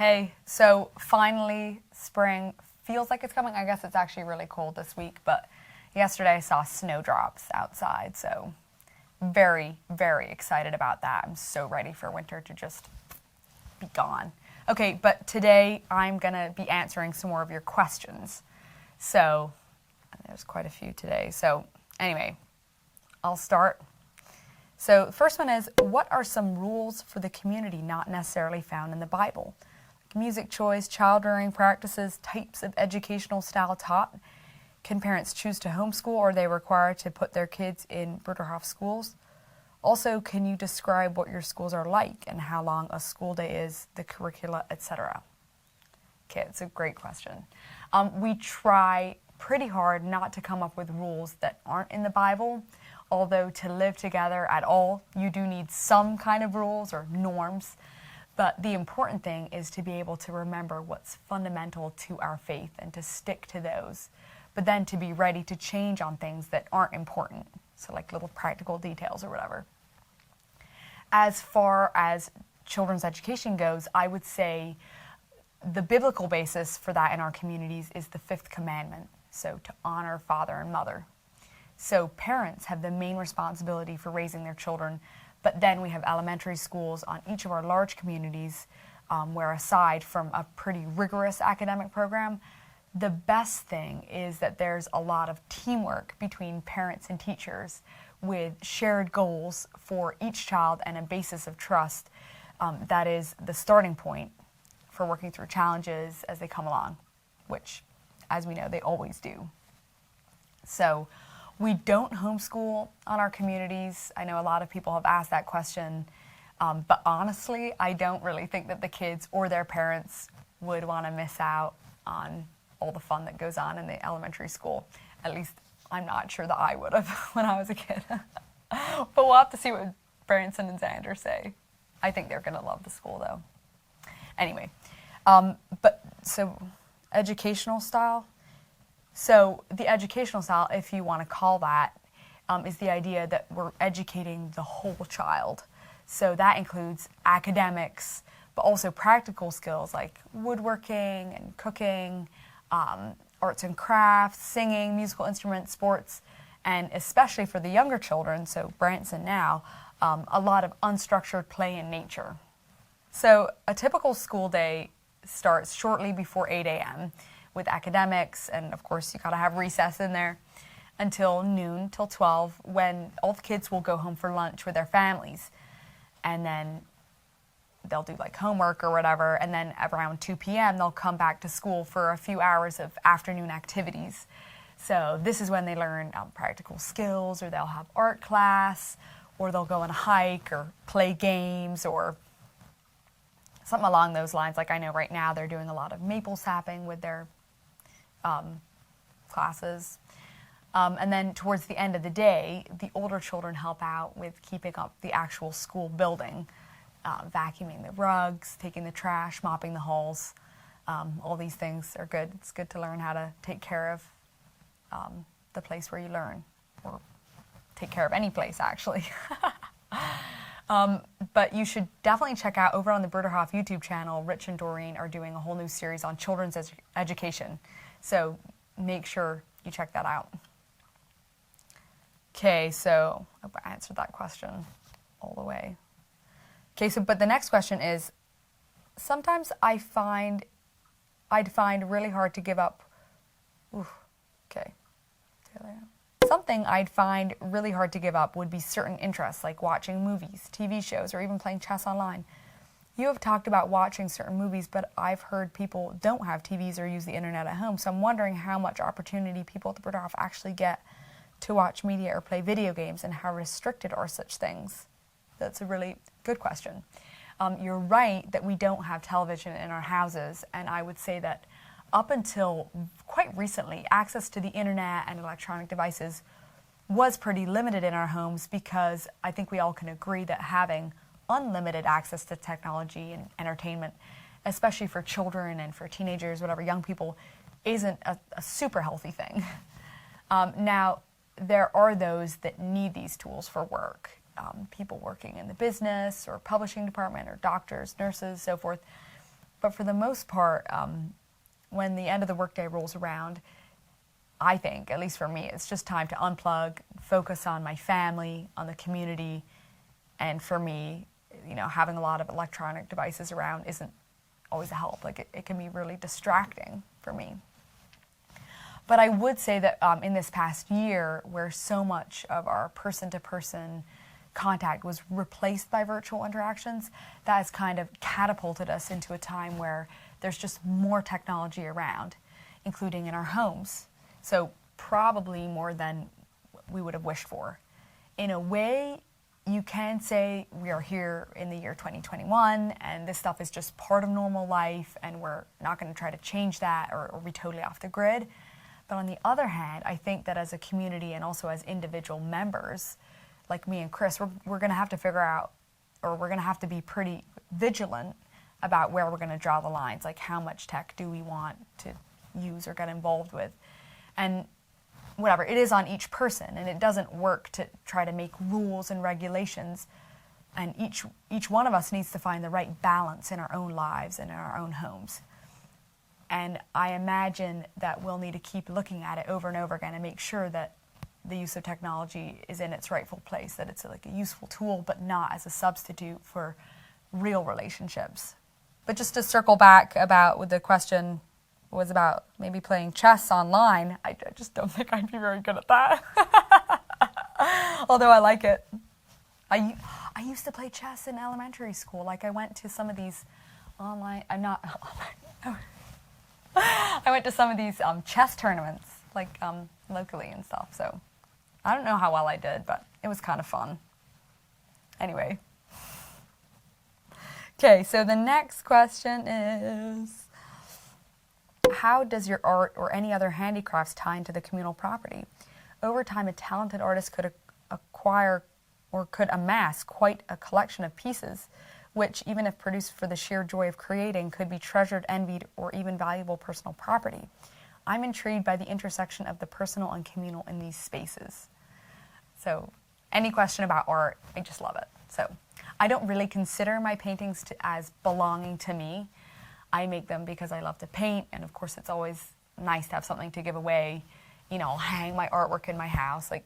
Hey, so finally spring feels like it's coming. I guess it's actually really cold this week, but yesterday I saw snowdrops outside, so very, very excited about that. I'm so ready for winter to just be gone. Okay, but today I'm going to be answering some more of your questions. So there's quite a few today. So anyway, I'll start. So the first one is, what are some rules for the community not necessarily found in the Bible? Music choice, child rearing practices, types of educational style taught. Can parents choose to homeschool, or are they required to put their kids in Bruderhof schools? Also, can you describe what your schools are like and how long a school day is, the curricula, etc.? Okay, it's a great question. We try pretty hard not to come up with rules that aren't in the Bible, although to live together at all, you do need some kind of rules or norms. But the important thing is to be able to remember what's fundamental to our faith and to stick to those, but then to be ready to change on things that aren't important, so like little practical details or whatever. As far as children's education goes, I would say the biblical basis for that in our communities is the fifth commandment, so to honor father and mother. So parents have the main responsibility for raising their children, but then we have elementary schools on each of our large communities where, aside from a pretty rigorous academic program, the best thing is that there's a lot of teamwork between parents and teachers with shared goals for each child and a basis of trust that is the starting point for working through challenges as they come along, which, as we know, they always do. So we don't homeschool on our communities. I know a lot of people have asked that question, but honestly, I don't really think that the kids or their parents would want to miss out on all the fun that goes on in the elementary school. At least I'm not sure that I would have when I was a kid. But we'll have to see what Branson and Xander say. I think they're going to love the school, though. Anyway, so educational style. So the educational style, if you want to call that, is the idea that we're educating the whole child. So that includes academics, but also practical skills like woodworking and cooking, arts and crafts, singing, musical instruments, sports, and especially for the younger children, so Branson now, a lot of unstructured play in nature. So a typical school day starts shortly before 8 a.m. with academics, and of course you gotta have recess in there, until noon, till 12, when all the kids will go home for lunch with their families. And then they'll do like homework or whatever, and then around 2 p.m. they'll come back to school for a few hours of afternoon activities. So this is when they learn practical skills, or they'll have art class, or they'll go on a hike, or play games, or something along those lines. Like I know right now they're doing a lot of maple sapping with their classes. And then towards the end of the day, the older children help out with keeping up the actual school building, vacuuming the rugs, taking the trash, mopping the halls. All these things are good. It's good to learn how to take care of the place where you learn, or take care of any place, actually. But you should definitely check out over on the Bruderhof YouTube channel. Rich and Doreen are doing a whole new series on children's education. So make sure you check that out. Okay, so I hope I answered that question all the way. Okay, so but the next question is, sometimes I'd find really hard to give up. Something I'd find really hard to give up would be certain interests, like watching movies, TV shows, or even playing chess online. You have talked about watching certain movies, but I've heard people don't have TVs or use the internet at home, so I'm wondering how much opportunity people at the Bruderhof actually get to watch media or play video games, and how restricted are such things? That's a really good question. You're right that we don't have television in our houses, and I would say that up until quite recently, access to the internet and electronic devices was pretty limited in our homes, because I think we all can agree that having unlimited access to technology and entertainment, especially for children and for teenagers, whatever, young people, isn't a super healthy thing. Now, there are those that need these tools for work. People working in the business or publishing department, or doctors, nurses, so forth. But for the most part, when the end of the workday rolls around, I think, at least for me, it's just time to unplug, focus on my family, on the community, and for me, having a lot of electronic devices around isn't always a help. Like it can be really distracting for me. But I would say that in this past year, where so much of our person-to-person contact was replaced by virtual interactions, that has kind of catapulted us into a time where there's just more technology around, including in our homes. So probably more than we would have wished for. In a way, you can say we are here in the year 2021 and this stuff is just part of normal life and we're not going to try to change that or be totally off the grid. But on the other hand, I think that as a community and also as individual members, like me and Chris, we're going to have to figure out, or we're going to have to be pretty vigilant about where we're going to draw the lines, like how much tech do we want to use or get involved with. And whatever, it is on each person, and it doesn't work to try to make rules and regulations, and each one of us needs to find the right balance in our own lives and in our own homes. And I imagine that we'll need to keep looking at it over and over again and make sure that the use of technology is in its rightful place, that it's like a useful tool, but not as a substitute for real relationships. But just to circle back about the question was about maybe playing chess online, I just don't think I'd be very good at that. Although I like it. I used to play chess in elementary school. Like I went to some of these online, I went to some of these chess tournaments, like locally and stuff. So I don't know how well I did, but it was kind of fun. Anyway. Okay, so the next question is, how does your art or any other handicrafts tie into the communal property? Over time, a talented artist could acquire or could amass quite a collection of pieces, which, even if produced for the sheer joy of creating, could be treasured, envied, or even valuable personal property. I'm intrigued by the intersection of the personal and communal in these spaces. So, any question about art, I just love it. So, I don't really consider my paintings as belonging to me. I make them because I love to paint, and of course it's always nice to have something to give away. I'll hang my artwork in my house, like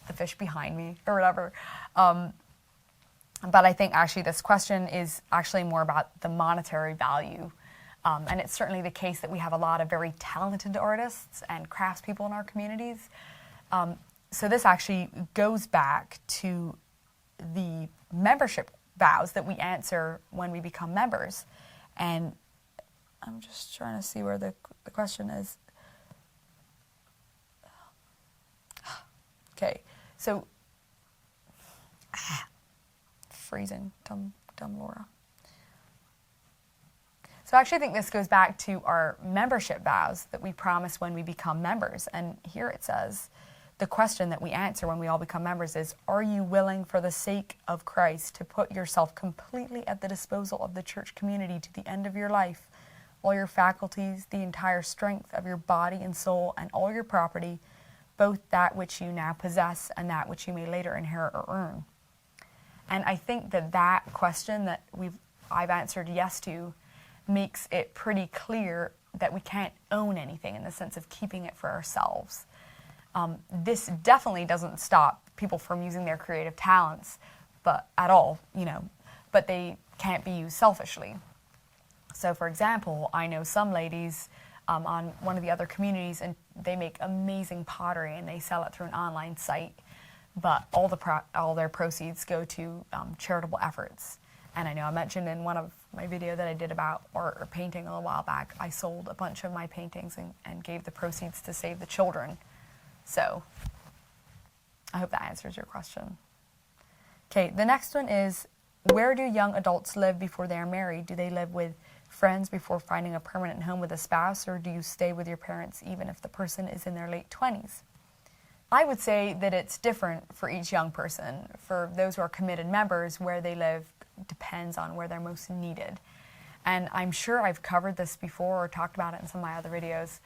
the fish behind me or whatever. But I think actually this question is actually more about the monetary value. And it's certainly the case that we have a lot of very talented artists and craftspeople in our communities. So this actually goes back to the membership vows that we answer when we become members. And I'm just trying to see where the question is. Okay, so freezing, dumb Laura. So I actually think this goes back to our membership vows that we promise when we become members. And here it says, the question that we answer when we all become members is, are you willing for the sake of Christ to put yourself completely at the disposal of the church community to the end of your life, all your faculties, the entire strength of your body and soul, and all your property, both that which you now possess and that which you may later inherit or earn? And I think that question that I've answered yes to makes it pretty clear that we can't own anything in the sense of keeping it for ourselves. This definitely doesn't stop people from using their creative talents, but at all, but they can't be used selfishly. So for example, I know some ladies on one of the other communities, and they make amazing pottery and they sell it through an online site, but all their proceeds go to charitable efforts. And I know I mentioned in one of my video that I did about art or painting a little while back, I sold a bunch of my paintings and gave the proceeds to save the children. So I hope that answers your question. Okay, the next one is, where do young adults live before they are married? Do they live with friends before finding a permanent home with a spouse, or do you stay with your parents even if the person is in their late 20s? I would say that it's different for each young person. For those who are committed members, where they live depends on where they're most needed. And I'm sure I've covered this before or talked about it in some of my other videos.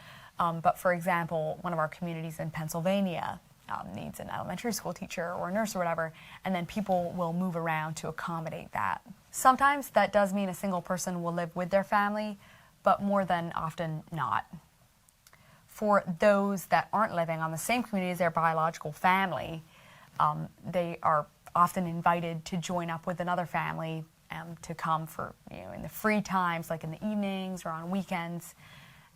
But for example, one of our communities in Pennsylvania needs an elementary school teacher or a nurse or whatever, and then people will move around to accommodate that. Sometimes that does mean a single person will live with their family, but more than often not. For those that aren't living on the same community as their biological family, they are often invited to join up with another family to come for, in the free times, like in the evenings or on weekends.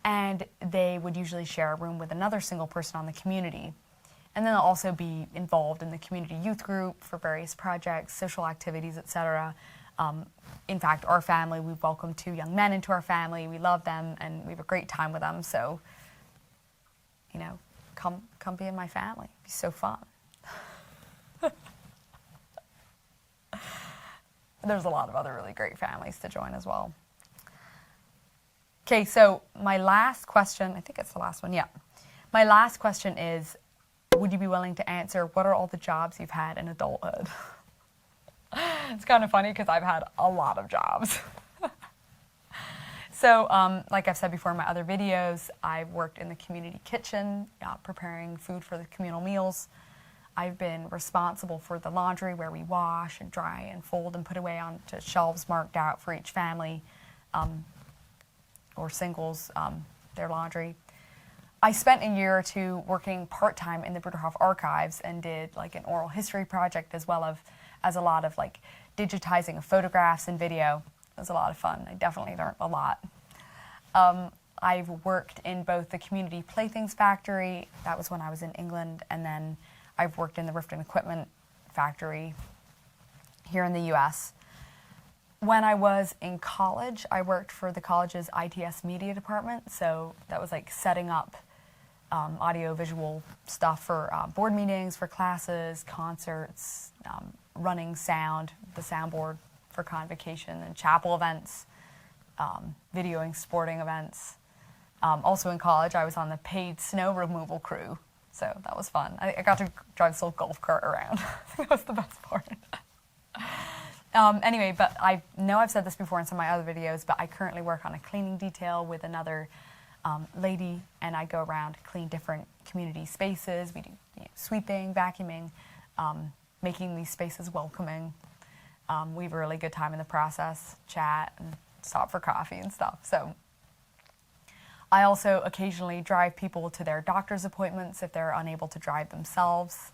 And they would usually share a room with another single person on the community. And then they'll also be involved in the community youth group for various projects, social activities, etc. In fact, our family, we welcome 2 young men into our family. We love them, and we have a great time with them. So, come be in my family. It'd be so fun. There's a lot of other really great families to join as well. Okay, so my last question, I think it's the last one, yeah. My last question is, would you be willing to answer, what are all the jobs you've had in adulthood? It's kind of funny because I've had a lot of jobs. So, like I've said before in my other videos, I've worked in the community kitchen, preparing food for the communal meals. I've been responsible for the laundry, where we wash and dry and fold and put away onto shelves marked out for each family or singles, their laundry. I spent a year or 2 working part-time in the Bruderhof archives and did like an oral history project as well as a lot of like digitizing of photographs and video. It was a lot of fun. I definitely learned a lot. I've worked in both the community playthings factory, that was when I was in England, and then I've worked in the Riften equipment factory here in the US. When I was in college, I worked for the college's ITS media department, so that was like setting up audio-visual stuff for board meetings, for classes, concerts, running sound, the soundboard for convocation and chapel events, videoing sporting events. Also in college, I was on the paid snow removal crew, so that was fun. I got to drive this little golf cart around. That was the best part. Anyway, but I know I've said this before in some of my other videos, but I currently work on a cleaning detail with another lady, and I go around, clean different community spaces. We do sweeping, vacuuming, making these spaces welcoming. We have a really good time in the process, chat and stop for coffee and stuff. So I also occasionally drive people to their doctor's appointments if they're unable to drive themselves.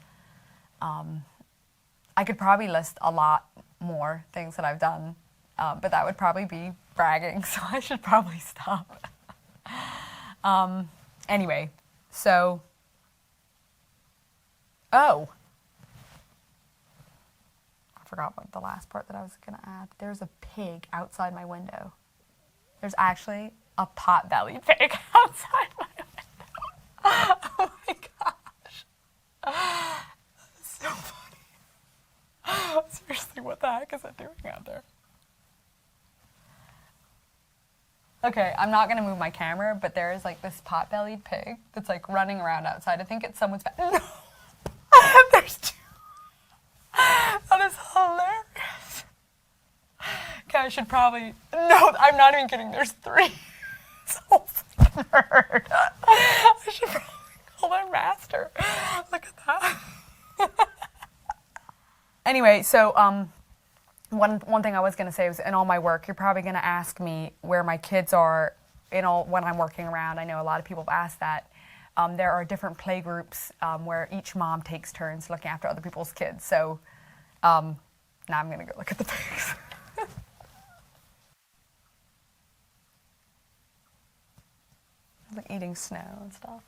I could probably list a lot more things that I've done, but that would probably be bragging, so I should probably stop. Anyway, so, I forgot what the last part that I was going to add. There's a pig outside my window. There's actually a pot-bellied pig outside my window. Oh my gosh. That's so funny. Seriously, what the heck is it doing out there? Okay, I'm not going to move my camera, but there is like this pot-bellied pig that's like running around outside. I think it's someone's No! There's 2. That is hilarious. Okay, I should probably... No, I'm not even kidding. There's 3. So freaking hurt. I should probably call their master. Look at that. Anyway, so one thing I was going to say was, in all my work, you're probably going to ask me where my kids are when I'm working around. I know a lot of people have asked that. There are different play groups where each mom takes turns looking after other people's kids. So now I'm going to go look at the pigs. Like eating snow and stuff.